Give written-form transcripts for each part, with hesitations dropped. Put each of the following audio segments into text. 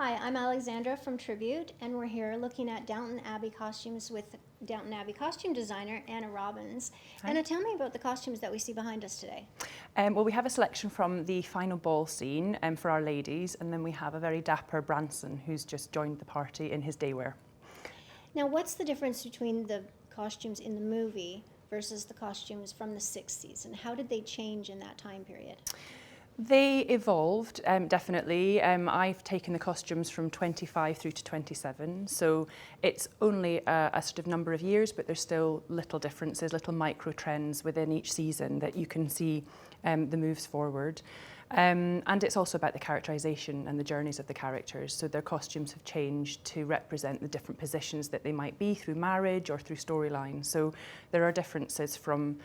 Hi, I'm Alexandra from Tribute, and we're here looking at Downton Abbey costumes with Downton Abbey costume designer Anna Robbins. Hi. Anna, tell me about the costumes that we see behind us today. Well, we have a selection from the final ball scene for our ladies, and then we have a very dapper Branson who's just joined the party in his daywear. Now, what's the difference between the costumes in the movie versus the costumes from the 60s, and how did they change in that time period? They evolved, definitely. I've taken the costumes from 25 through to 27, so it's only a sort of number of years, but there's still little differences, little micro trends within each season that you can see the moves forward. And it's also about the characterisation and the journeys of the characters, so their costumes have changed to represent the different positions that they might be through marriage or through storyline. So there are differences from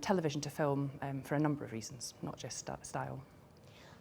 television to film for a number of reasons, not just style.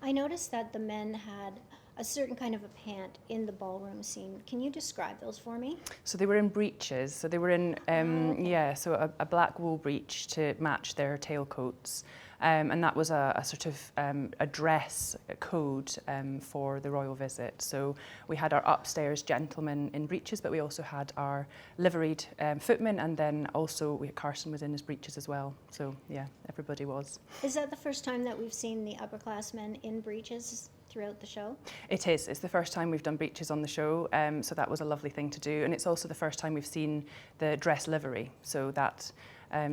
I noticed that the men had a certain kind of a pant in the ballroom scene. Can you describe those for me? So they were in breeches. So they were in, okay. yeah, so a black wool breech to match their tailcoats. And that was a sort of a dress code for the royal visit. So we had our upstairs gentlemen in breeches, but we also had our liveried footmen, and then also Carson was in his breeches as well. So yeah, everybody was. Is that the first time that we've seen the upperclassmen in breeches throughout the show? It is. It's the first time we've done breeches on the show, so that was a lovely thing to do. And it's also the first time we've seen the dress livery, so that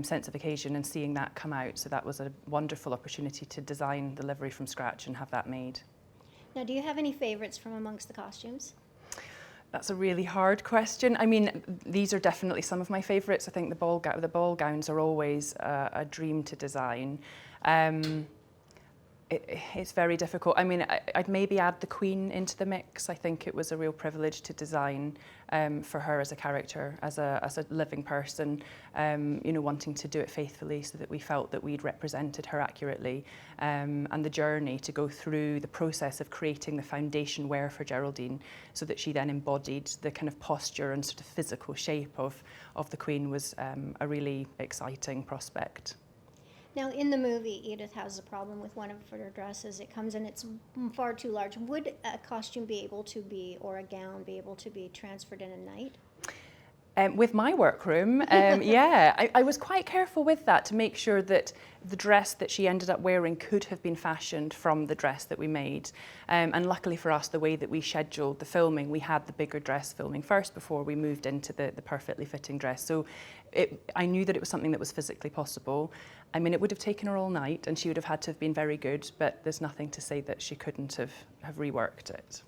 sense of occasion and seeing that come out. So that was a wonderful opportunity to design the livery from scratch and have that made. Now, do you have any favourites from amongst the costumes? That's a really hard question. I mean, these are definitely some of my favourites. I think the ball gowns are always a dream to design. It's very difficult. I mean, I'd maybe add the Queen into the mix. I think it was a real privilege to design for her as a character, as a living person, you know, wanting to do it faithfully so that we felt that we'd represented her accurately, and the journey to go through the process of creating the foundation wear for Geraldine so that she then embodied the kind of posture and sort of physical shape of the Queen was a really exciting prospect. Now, in the movie, Edith has a problem with one of her dresses. It comes in, it's far too large. Would a costume be able to be, or a gown be able to be transferred in a night? With my workroom, yeah, I was quite careful with that to make sure that the dress that she ended up wearing could have been fashioned from the dress that we made. And luckily for us, the way that we scheduled the filming, we had the bigger dress filming first before we moved into the perfectly fitting dress. So I knew that it was something that was physically possible. I mean, it would have taken her all night and she would have had to have been very good, but there's nothing to say that she couldn't have reworked it.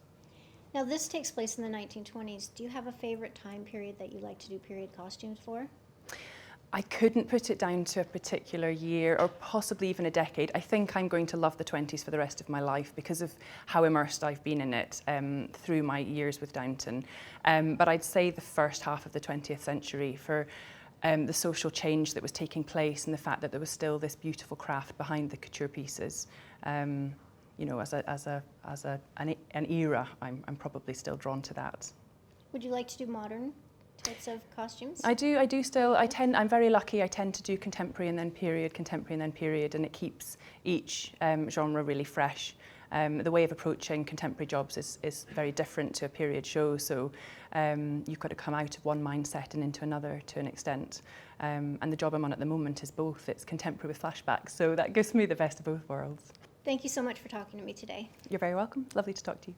Now, this takes place in the 1920s. Do you have a favorite time period that you like to do period costumes for? I couldn't put it down to a particular year or possibly even a decade. I think I'm going to love the 20s for the rest of my life because of how immersed I've been in it through my years with Downton. But I'd say the first half of the 20th century for the social change that was taking place and the fact that there was still this beautiful craft behind the couture pieces. You know, as an era, I'm probably still drawn to that. Would you like to do modern types of costumes? I do still. I'm very lucky. I tend to do contemporary and then period, and it keeps each genre really fresh. The way of approaching contemporary jobs is very different to a period show, so you've got to come out of one mindset and into another to an extent. And the job I'm on at the moment is both. It's contemporary with flashbacks, so that gives me the best of both worlds. Thank you so much for talking to me today. You're very welcome. Lovely to talk to you.